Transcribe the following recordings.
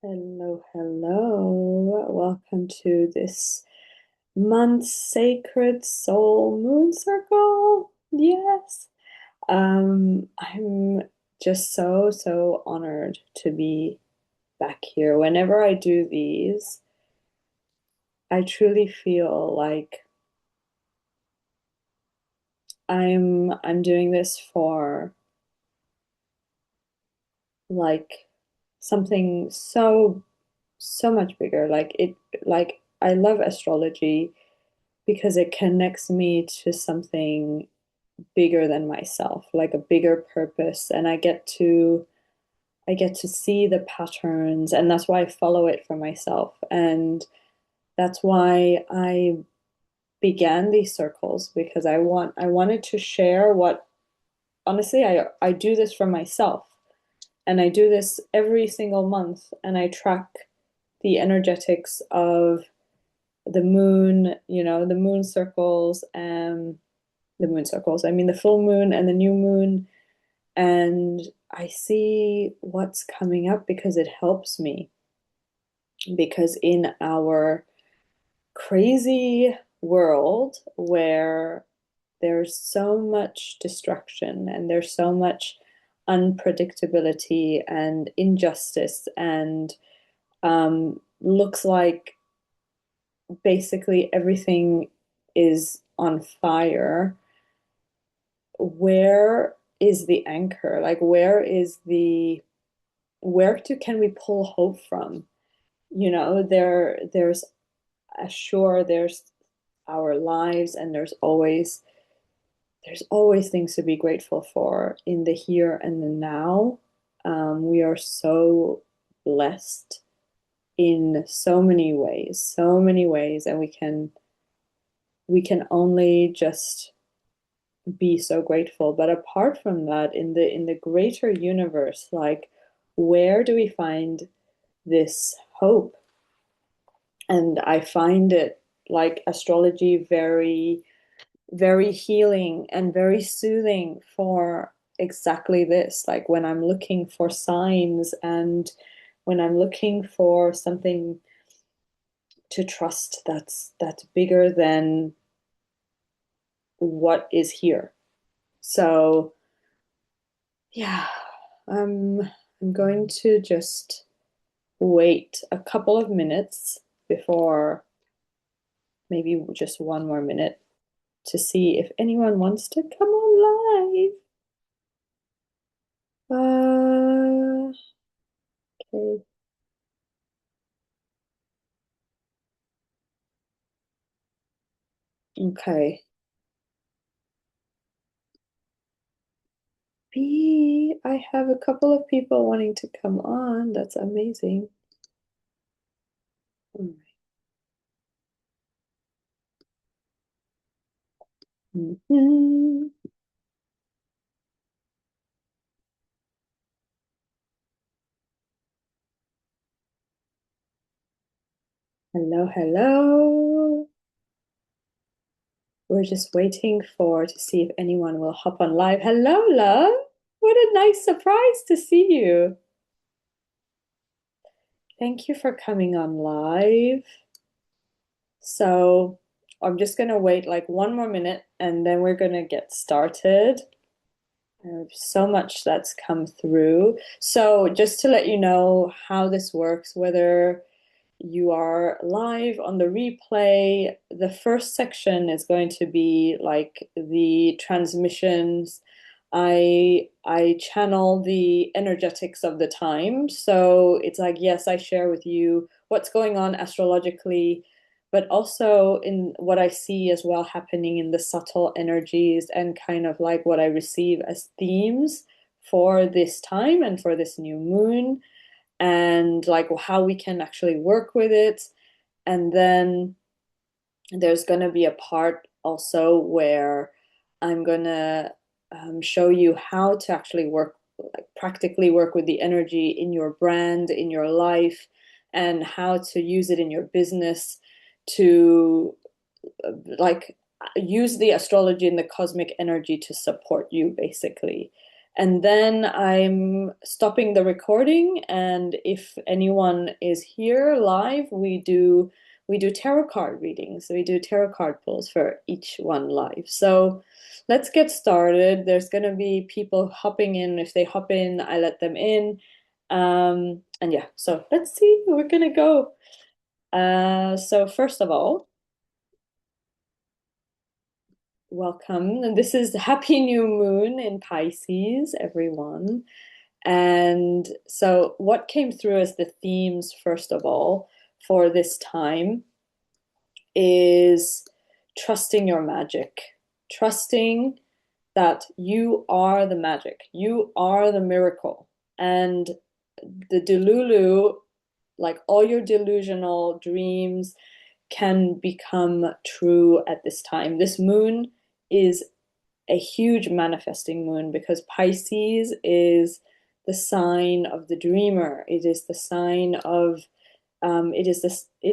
Hello, hello. Welcome to this month's sacred soul moon circle. Yes. I'm just so honored to be back here. Whenever I do these, I truly feel like I'm doing this for like something so much bigger. Like I love astrology because it connects me to something bigger than myself, like a bigger purpose, and I get to see the patterns, and that's why I follow it for myself. And that's why I began these circles because I wanted to share what honestly I do this for myself. And I do this every single month and I track the energetics of the moon, the moon circles and the moon circles. I mean, the full moon and the new moon. And I see what's coming up because it helps me. Because in our crazy world where there's so much distraction and there's so much unpredictability and injustice and looks like basically everything is on fire, where is the anchor? Like can we pull hope from? There's sure there's our lives and there's always things to be grateful for in the here and the now. We are so blessed in so many ways, and we can only just be so grateful. But apart from that, in the greater universe, like where do we find this hope? And I find it like astrology very, very healing and very soothing for exactly this. Like when I'm looking for signs and when I'm looking for something to trust that's bigger than what is here. So yeah, I'm going to just wait a couple of minutes before maybe just one more minute to see if anyone wants to come on live. Okay. Okay. I have a couple of people wanting to come on. That's amazing. All right. Mhm. Hello, hello. We're just waiting to see if anyone will hop on live. Hello, love. What a nice surprise to see you. Thank you for coming on live. So I'm just gonna wait like one more minute and then we're gonna get started. There's so much that's come through. So just to let you know how this works, whether you are live on the replay, the first section is going to be like the transmissions. I channel the energetics of the time. So it's like, yes, I share with you what's going on astrologically, but also in what I see as well happening in the subtle energies and kind of like what I receive as themes for this time and for this new moon and like how we can actually work with it. And then there's going to be a part also where I'm going to show you how to actually work, like practically work with the energy in your brand, in your life, and how to use it in your business to like use the astrology and the cosmic energy to support you basically. And then I'm stopping the recording, and if anyone is here live, we do tarot card readings. So we do tarot card pulls for each one live. So let's get started. There's gonna be people hopping in. If they hop in, I let them in. And yeah, so let's see, we're gonna go. So first of all, welcome. And this is Happy New Moon in Pisces, everyone. And so, what came through as the themes, first of all, for this time is trusting your magic, trusting that you are the magic, you are the miracle. And the Delulu, like all your delusional dreams, can become true at this time. This moon is a huge manifesting moon because Pisces is the sign of the dreamer. It is the sign of it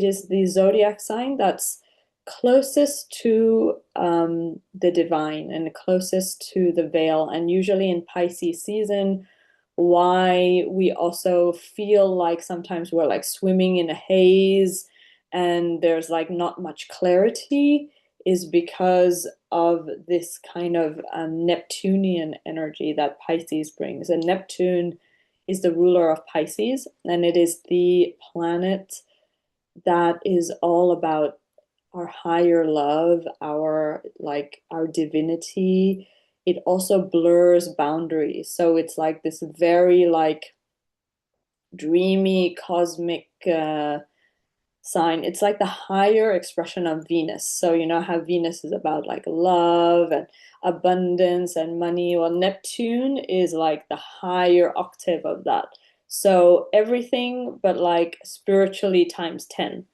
is the zodiac sign that's closest to the divine and closest to the veil. And usually in Pisces season, why we also feel like sometimes we're like swimming in a haze and there's like not much clarity is because of this kind of Neptunian energy that Pisces brings. And Neptune is the ruler of Pisces, and it is the planet that is all about our higher love, our like our divinity. It also blurs boundaries. So it's like this very like dreamy cosmic sign. It's like the higher expression of Venus. So you know how Venus is about like love and abundance and money. Well, Neptune is like the higher octave of that. So everything but like spiritually times 10.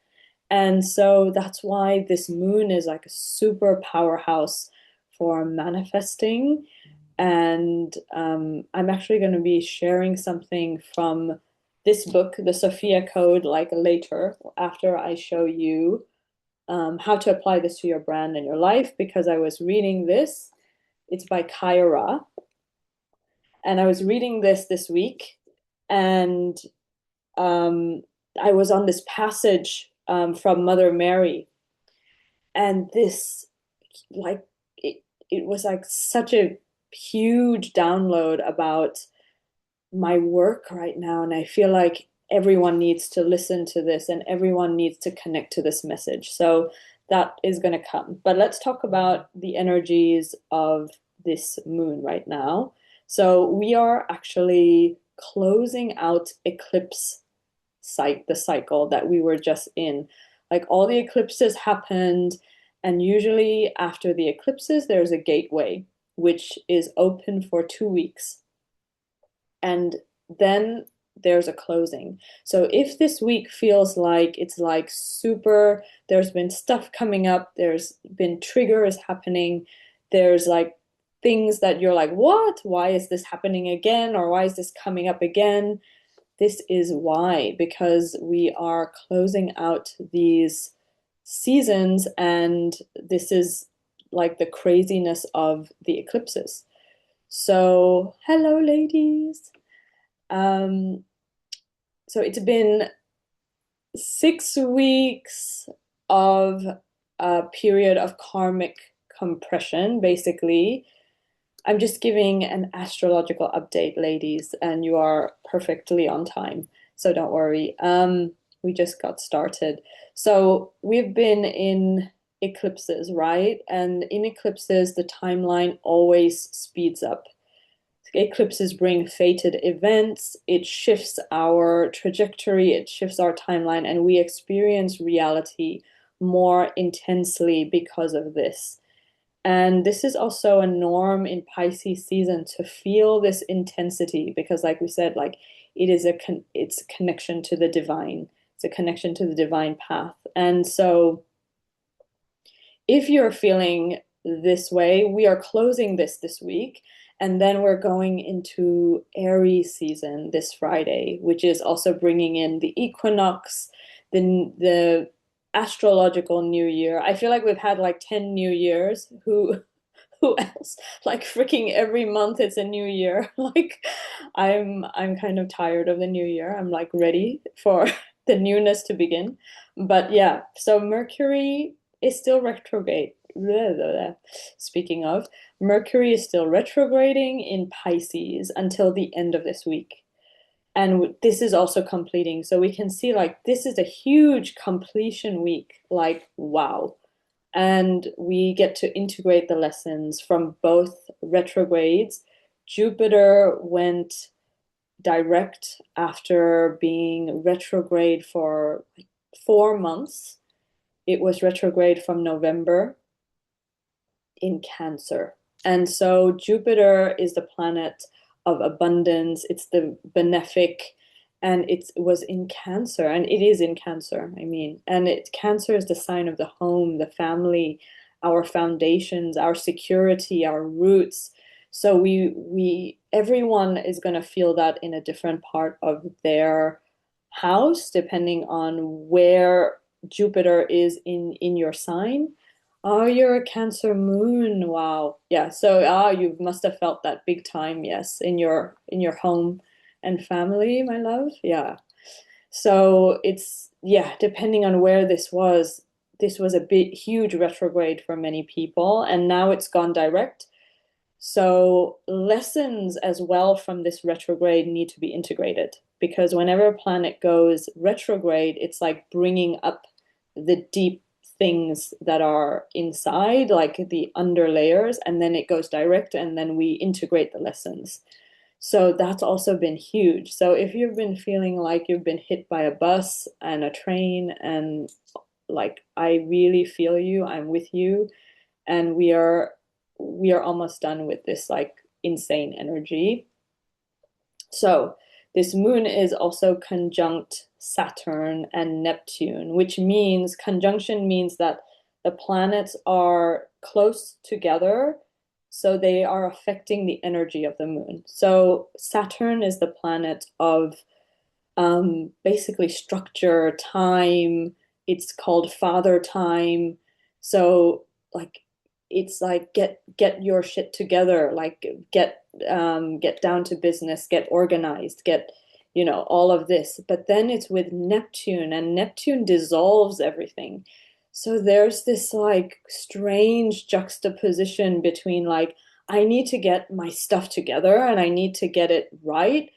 And so that's why this moon is like a super powerhouse for manifesting. And I'm actually going to be sharing something from this book, the Sophia Code, like later after I show you how to apply this to your brand and your life, because I was reading this. It's by Kyra, and I was reading this week, and I was on this passage from Mother Mary, and this like it was like such a huge download about my work right now, and I feel like everyone needs to listen to this and everyone needs to connect to this message. So that is going to come. But let's talk about the energies of this moon right now. So we are actually closing out eclipse the cycle that we were just in. Like all the eclipses happened, and usually after the eclipses, there's a gateway which is open for 2 weeks. And then there's a closing. So if this week feels like it's like super, there's been stuff coming up, there's been triggers happening, there's like things that you're like, what? Why is this happening again? Or why is this coming up again? This is why, because we are closing out these seasons, and this is like the craziness of the eclipses. So, hello, ladies. Um, so it's been 6 weeks of a period of karmic compression, basically. I'm just giving an astrological update, ladies, and you are perfectly on time. So don't worry. We just got started. So we've been in eclipses, right? And in eclipses, the timeline always speeds up. Eclipses bring fated events, it shifts our trajectory, it shifts our timeline, and we experience reality more intensely because of this. And this is also a norm in Pisces season to feel this intensity because, like we said, like it's a connection to the divine. It's a connection to the divine path. And so, if you're feeling this way, we are closing this week, and then we're going into Aries season this Friday, which is also bringing in the equinox, the astrological new year. I feel like we've had like 10 new years. Who who else? Like freaking every month it's a new year. Like I'm kind of tired of the new year. I'm like ready for the newness to begin. But yeah, so Mercury is still retrograde. Blah, blah, blah. Speaking of, Mercury is still retrograding in Pisces until the end of this week. And this is also completing. So we can see like this is a huge completion week. Like, wow. And we get to integrate the lessons from both retrogrades. Jupiter went direct after being retrograde for like 4 months. It was retrograde from November in Cancer. And so Jupiter is the planet of abundance, it's the benefic, and it was in Cancer, and it is in Cancer, I mean. And Cancer is the sign of the home, the family, our foundations, our security, our roots. So we everyone is going to feel that in a different part of their house, depending on where Jupiter is in your sign. Oh, you're a Cancer moon. Wow. Yeah. So you must have felt that big time, yes, in your home and family, my love. Yeah. So it's yeah, depending on where this was a bit huge retrograde for many people, and now it's gone direct. So lessons as well from this retrograde need to be integrated because whenever a planet goes retrograde, it's like bringing up the deep things that are inside, like the under layers, and then it goes direct, and then we integrate the lessons. So that's also been huge. So if you've been feeling like you've been hit by a bus and a train, and like I really feel you, I'm with you, and we are almost done with this like insane energy. So this moon is also conjunct Saturn and Neptune, which means conjunction means that the planets are close together, so they are affecting the energy of the moon. So Saturn is the planet of basically structure, time. It's called father time. So like it's like get your shit together, like get down to business, get organized, get all of this. But then it's with Neptune, and Neptune dissolves everything. So there's this like strange juxtaposition between like I need to get my stuff together and I need to get it right,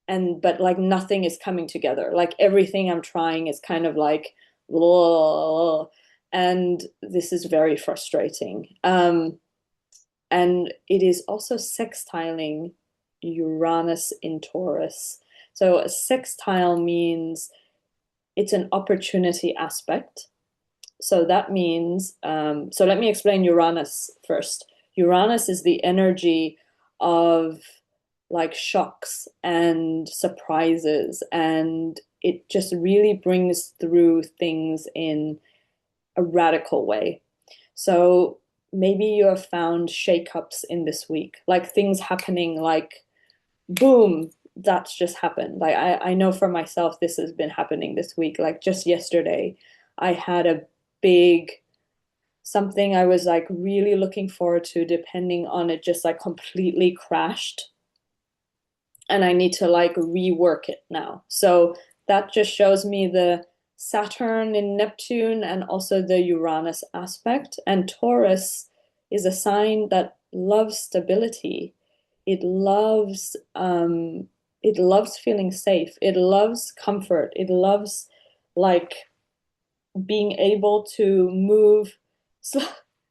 and but like nothing is coming together. Like everything I'm trying is kind of like blah, and this is very frustrating. And it is also sextiling Uranus in Taurus. So a sextile means it's an opportunity aspect. So that means, so let me explain Uranus first. Uranus is the energy of like shocks and surprises, and it just really brings through things in a radical way. So maybe you have found shakeups in this week, like things happening like boom, that's just happened. Like I know for myself this has been happening this week. Like just yesterday, I had a big something I was like really looking forward to, depending on it, just like completely crashed. And I need to like rework it now. So that just shows me the Saturn in Neptune and also the Uranus aspect. And Taurus is a sign that loves stability. It loves feeling safe. It loves comfort. It loves like being able to move. So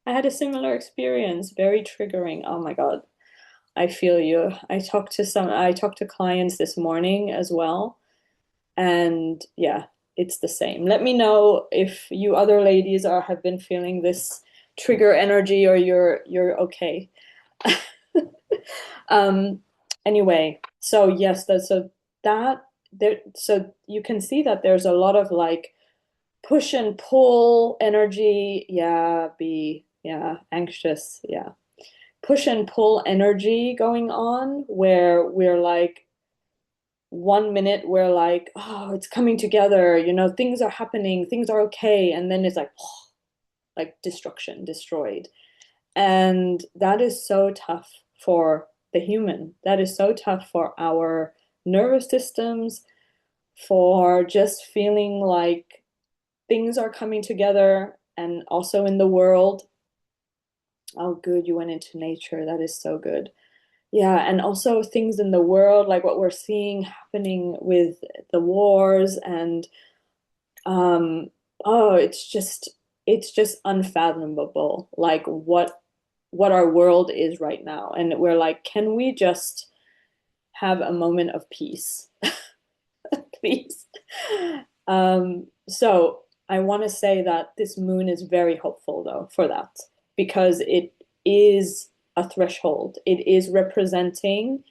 I had a similar experience, very triggering. Oh my God. I feel you. I talked to clients this morning as well. And yeah, it's the same. Let me know if you other ladies have been feeling this trigger energy, or you're okay. Um, anyway, so yes, that there, so you can see that there's a lot of like push and pull energy. Yeah, yeah, anxious. Yeah, push and pull energy going on where we're like 1 minute we're like, oh, it's coming together, things are happening, things are okay, and then it's like destruction, destroyed. And that is so tough for the human. That is so tough for our nervous systems, for just feeling like things are coming together and also in the world. Oh, good, you went into nature. That is so good. Yeah, and also things in the world, like what we're seeing happening with the wars and um oh, it's just unfathomable, like what our world is right now. And we're like, can we just have a moment of peace, please? So I want to say that this moon is very hopeful though for that, because it is a threshold. It is representing,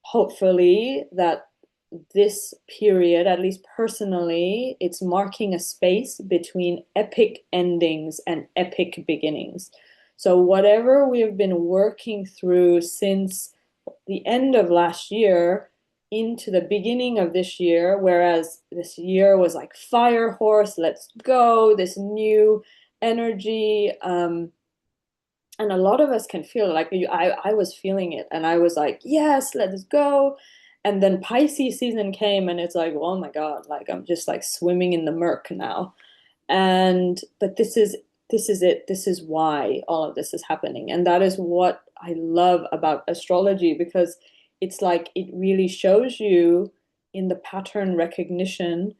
hopefully, that this period, at least personally, it's marking a space between epic endings and epic beginnings. So, whatever we have been working through since the end of last year into the beginning of this year, whereas this year was like fire horse, let's go, this new energy. And a lot of us can feel like I was feeling it, and I was like, yes, let's go. And then Pisces season came, and it's like, oh my God, like I'm just like swimming in the murk now. And but this is it. This is why all of this is happening. And that is what I love about astrology, because it's like it really shows you in the pattern recognition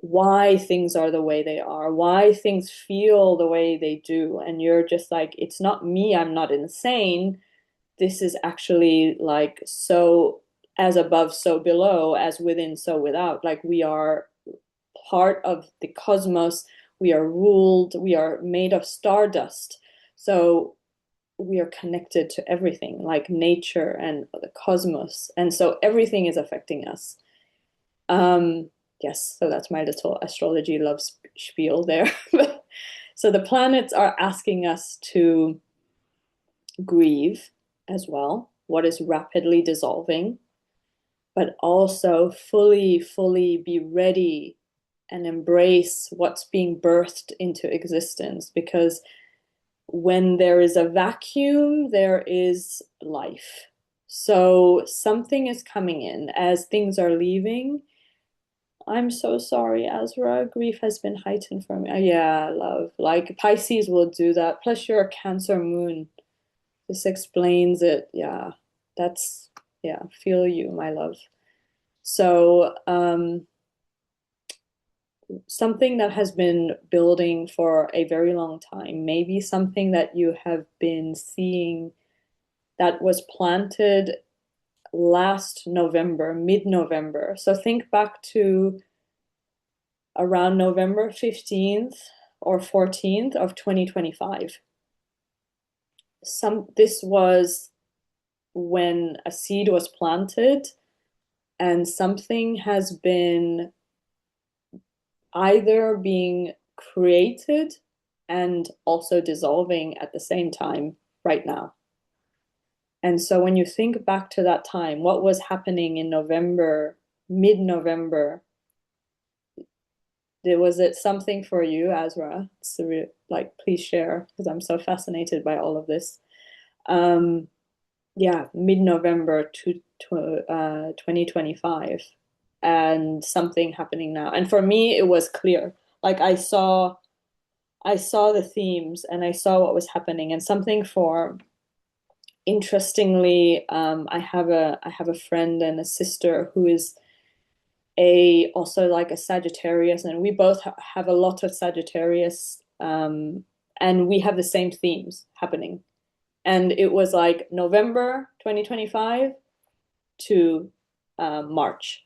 why things are the way they are, why things feel the way they do. And you're just like, it's not me, I'm not insane. This is actually like so as above, so below, as within, so without. Like we are part of the cosmos. We are ruled, we are made of stardust. So we are connected to everything, like nature and the cosmos. And so everything is affecting us. Um, yes, so that's my little astrology love spiel there. So the planets are asking us to grieve as well, what is rapidly dissolving, but also fully be ready and embrace what's being birthed into existence. Because when there is a vacuum, there is life. So something is coming in as things are leaving. I'm so sorry, Azra. Grief has been heightened for me. Yeah, love. Like Pisces will do that. Plus, you're a Cancer moon. This explains it. Yeah, that's, yeah, feel you, my love. So, something that has been building for a very long time, maybe something that you have been seeing that was planted last November, mid-November. So think back to around November 15th or 14th of 2025. This was when a seed was planted, and something has been either being created and also dissolving at the same time right now. And so when you think back to that time, what was happening in November, mid-November? Was it something for you, Azra? Like, please share, because I'm so fascinated by all of this. Um, yeah, mid-November to 2025, and something happening now. And for me, it was clear. Like I saw the themes and I saw what was happening, and something for interestingly, I have a friend and a sister who is a also like a Sagittarius, and we both have a lot of Sagittarius, and we have the same themes happening. And it was like November 2025 to March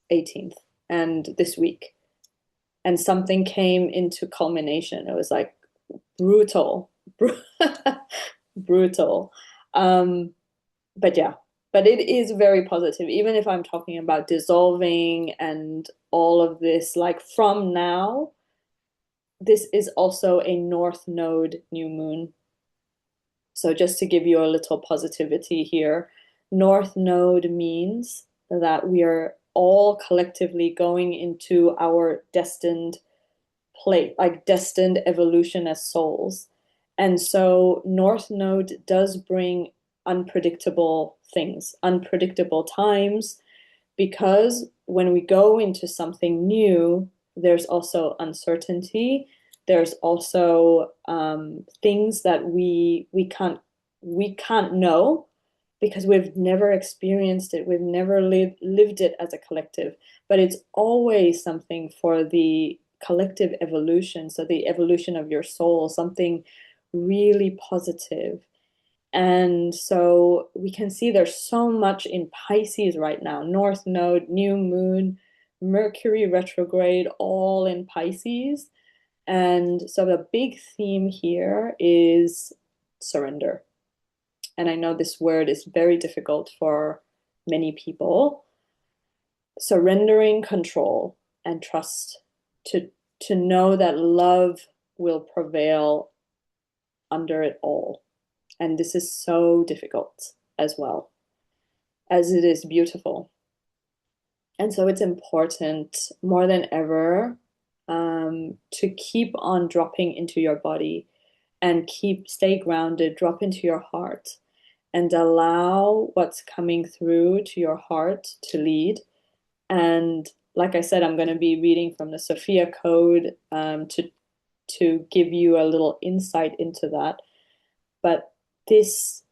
18th, and this week. And something came into culmination. It was like brutal, brutal. Um, but yeah, but it is very positive, even if I'm talking about dissolving and all of this, like from now, this is also a North Node new moon. So just to give you a little positivity here, North Node means that we are all collectively going into our destined place, like destined evolution as souls. And so North Node does bring unpredictable things, unpredictable times, because when we go into something new, there's also uncertainty. There's also things that we can't know because we've never experienced it. We've never lived it as a collective. But it's always something for the collective evolution. So the evolution of your soul, something really positive. And so we can see there's so much in Pisces right now. North Node, new moon, Mercury retrograde, all in Pisces. And so the big theme here is surrender. And I know this word is very difficult for many people. Surrendering control and trust to know that love will prevail under it all. And this is so difficult as well, as it is beautiful. And so it's important more than ever to keep on dropping into your body and stay grounded, drop into your heart, and allow what's coming through to your heart to lead. And like I said, I'm going to be reading from the Sophia Code to give you a little insight into that. But this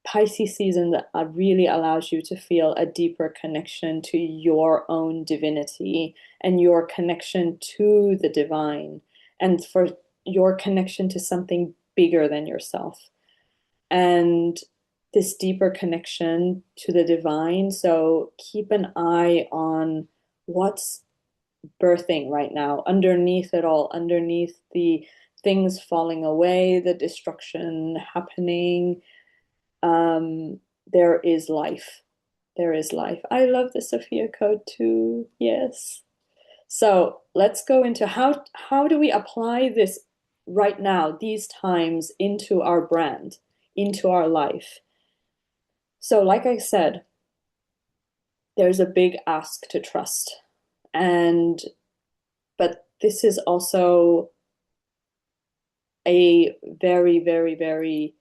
Pisces season that really allows you to feel a deeper connection to your own divinity and your connection to the divine, and for your connection to something bigger than yourself. And this deeper connection to the divine. So keep an eye on what's birthing right now, underneath it all, underneath the things falling away, the destruction happening. There is life. There is life. I love the Sophia Code too. Yes. So let's go into how do we apply this right now, these times, into our brand, into our life. So like I said, there's a big ask to trust. But this is also a very, very, very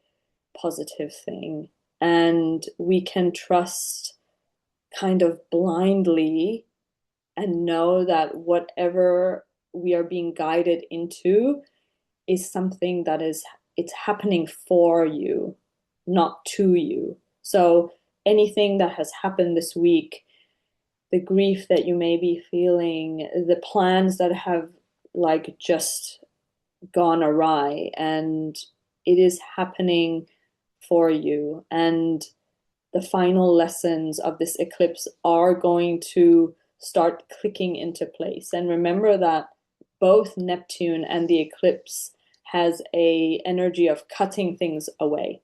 positive thing. And we can trust kind of blindly and know that whatever we are being guided into is something that it's happening for you, not to you. So anything that has happened this week, the grief that you may be feeling, the plans that have like just gone awry, and it is happening for you. And the final lessons of this eclipse are going to start clicking into place. And remember that both Neptune and the eclipse has a energy of cutting things away.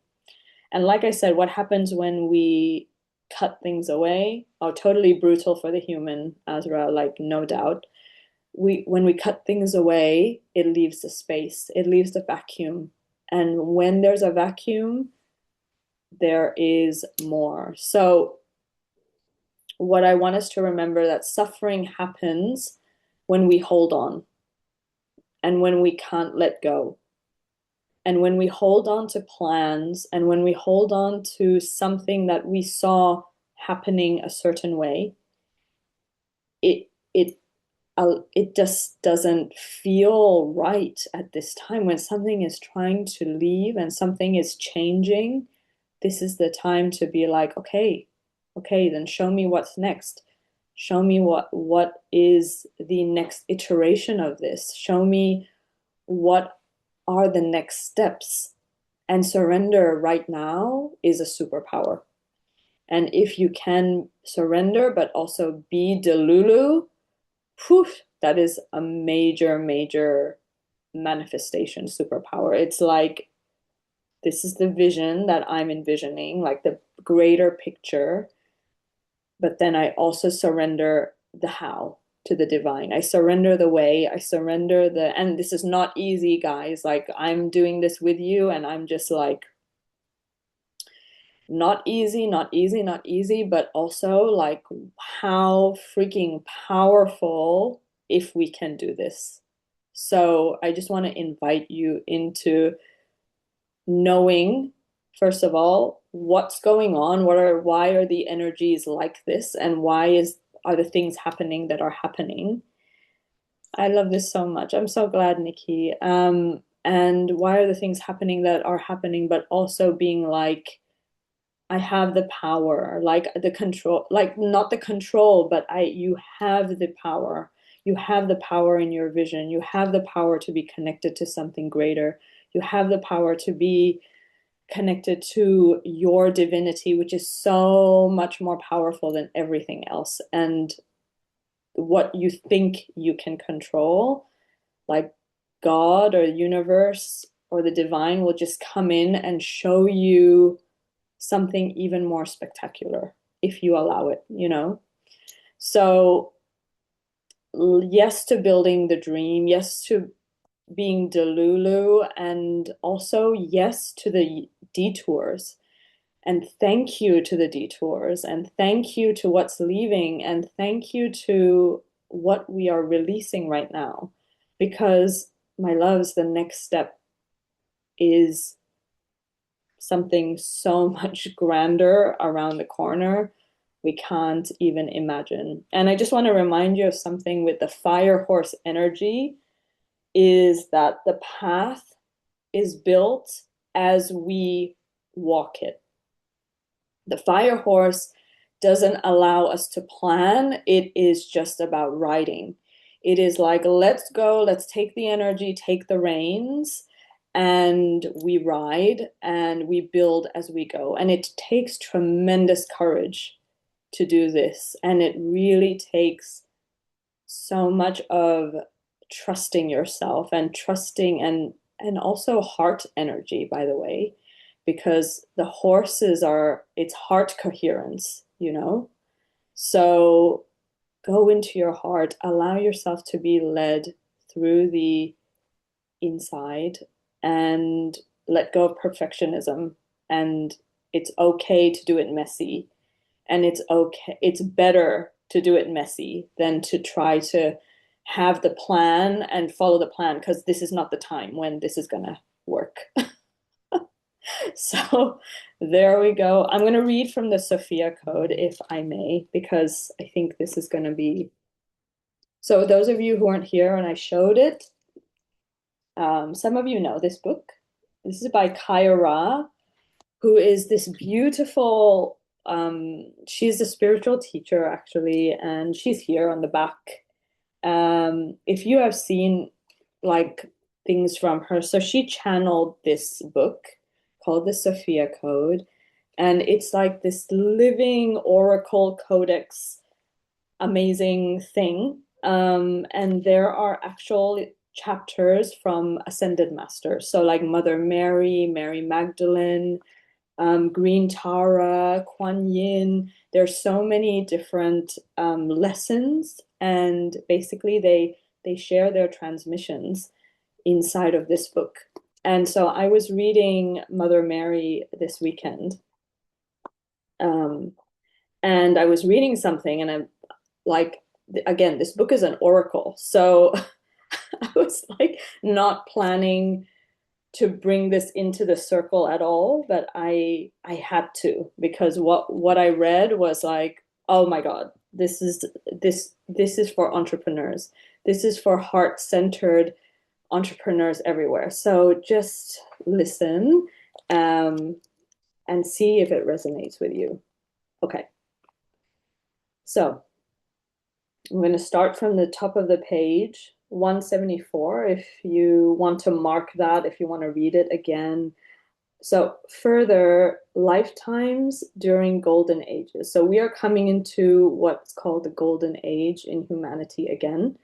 And like I said, what happens when we cut things away? Oh, totally brutal for the human, Azra, like no doubt. When we cut things away, it leaves the space, it leaves the vacuum. And when there's a vacuum, there is more. So what I want us to remember, that suffering happens when we hold on and when we can't let go. And when we hold on to plans and when we hold on to something that we saw happening a certain way, it just doesn't feel right at this time. When something is trying to leave and something is changing, this is the time to be like, okay, then show me what's next. Show me what is the next iteration of this. Show me what are the next steps. And surrender right now is a superpower. And if you can surrender, but also be Delulu, poof, that is a major, major manifestation superpower. It's like, this is the vision that I'm envisioning, like the greater picture. But then I also surrender the how to the divine. I surrender the way, I surrender and this is not easy, guys. Like, I'm doing this with you and I'm just like, not easy, not easy, not easy, but also like, how freaking powerful if we can do this. So I just want to invite you into knowing, first of all, what's going on, why are the energies like this, and are the things happening that are happening. I love this so much. I'm so glad, Nikki. And why are the things happening that are happening, but also being like, I have the power, like the control, like not the control, but you have the power. You have the power in your vision. You have the power to be connected to something greater. You have the power to be connected to your divinity, which is so much more powerful than everything else. And what you think you can control, like God or the universe or the divine, will just come in and show you something even more spectacular if you allow it, you know? So, yes to building the dream, yes to being Delulu, and also yes to the detours. And thank you to the detours, and thank you to what's leaving, and thank you to what we are releasing right now. Because, my loves, the next step is something so much grander around the corner we can't even imagine. And I just want to remind you of something with the fire horse energy, is that the path is built as we walk it. The fire horse doesn't allow us to plan. It is just about riding. It is like, let's go, let's take the energy, take the reins, and we ride and we build as we go. And it takes tremendous courage to do this. And it really takes so much of trusting yourself and trusting and also heart energy, by the way, because the horses it's heart coherence, you know? So go into your heart, allow yourself to be led through the inside, and let go of perfectionism. And it's okay to do it messy. And it's better to do it messy than to try to have the plan and follow the plan, because this is not the time when this is going to work. So there we go. I'm going to read from the Sophia Code, if I may, because I think this is going to be. So those of you who weren't here when I showed it, some of you know this book. This is by Kaya Ra, who is this beautiful, she's a spiritual teacher, actually, and she's here on the back. If you have seen like things from her, so she channeled this book called the Sophia Code, and it's like this living oracle codex, amazing thing. And there are actual chapters from ascended masters, so like Mother Mary, Mary Magdalene, Green Tara, Kuan Yin. There's so many different lessons, and basically they share their transmissions inside of this book. And so I was reading Mother Mary this weekend, and I was reading something, and I'm like, again, this book is an oracle, so I was like not planning to bring this into the circle at all, but I had to, because what I read was like, oh my God, this is for entrepreneurs. This is for heart-centered entrepreneurs everywhere. So just listen, and see if it resonates with you. Okay. So I'm going to start from the top of the page, 174, if you want to mark that, if you want to read it again. So further, lifetimes during golden ages. So we are coming into what's called the golden age in humanity again,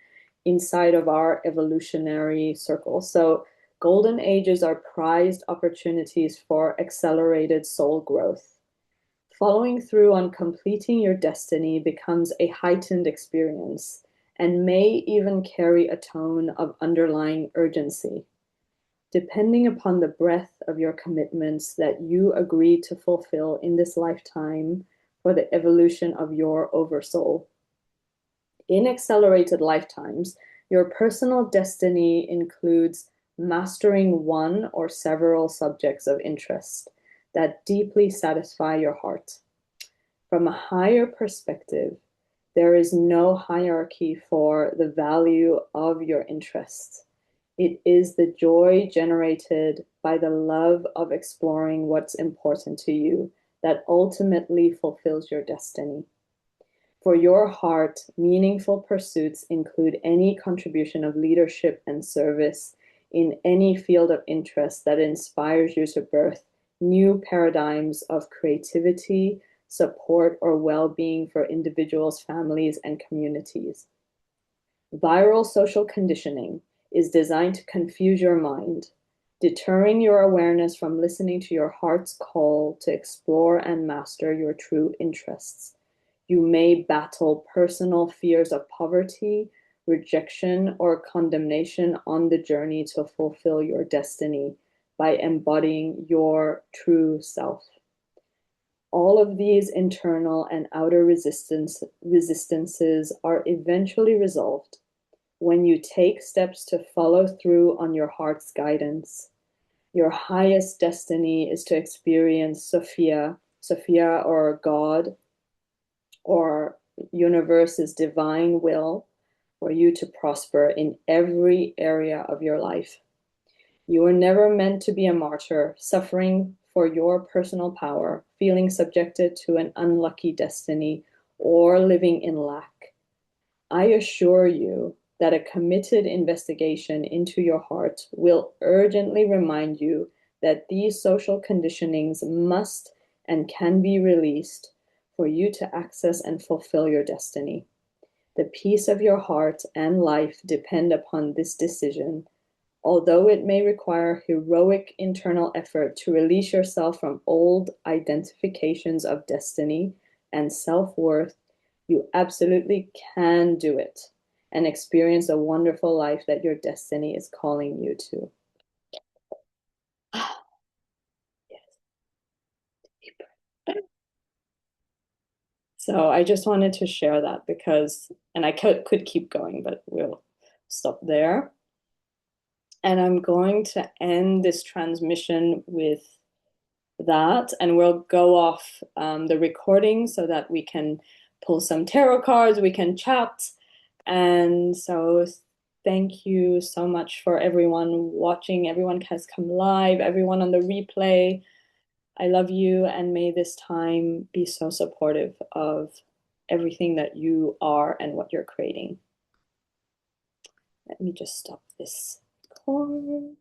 inside of our evolutionary circle. So golden ages are prized opportunities for accelerated soul growth. Following through on completing your destiny becomes a heightened experience and may even carry a tone of underlying urgency. Depending upon the breadth of your commitments that you agree to fulfill in this lifetime for the evolution of your oversoul. In accelerated lifetimes, your personal destiny includes mastering one or several subjects of interest that deeply satisfy your heart. From a higher perspective, there is no hierarchy for the value of your interests. It is the joy generated by the love of exploring what's important to you that ultimately fulfills your destiny. For your heart, meaningful pursuits include any contribution of leadership and service in any field of interest that inspires you to birth new paradigms of creativity, support, or well-being for individuals, families, and communities. Viral social conditioning is designed to confuse your mind, deterring your awareness from listening to your heart's call to explore and master your true interests. You may battle personal fears of poverty, rejection, or condemnation on the journey to fulfill your destiny by embodying your true self. All of these internal and outer resistances are eventually resolved when you take steps to follow through on your heart's guidance. Your highest destiny is to experience Sophia or God, or universe's divine will for you to prosper in every area of your life. You were never meant to be a martyr, suffering for your personal power, feeling subjected to an unlucky destiny, or living in lack. I assure you that a committed investigation into your heart will urgently remind you that these social conditionings must and can be released for you to access and fulfill your destiny. The peace of your heart and life depend upon this decision. Although it may require heroic internal effort to release yourself from old identifications of destiny and self-worth, you absolutely can do it and experience a wonderful life that your destiny is calling you to. Yes. So I just wanted to share that because, and I could keep going, but we'll stop there. And I'm going to end this transmission with that, and we'll go off the recording so that we can pull some tarot cards, we can chat. And so thank you so much for everyone watching, everyone has come live, everyone on the replay. I love you, and may this time be so supportive of everything that you are and what you're creating. Let me just stop this record.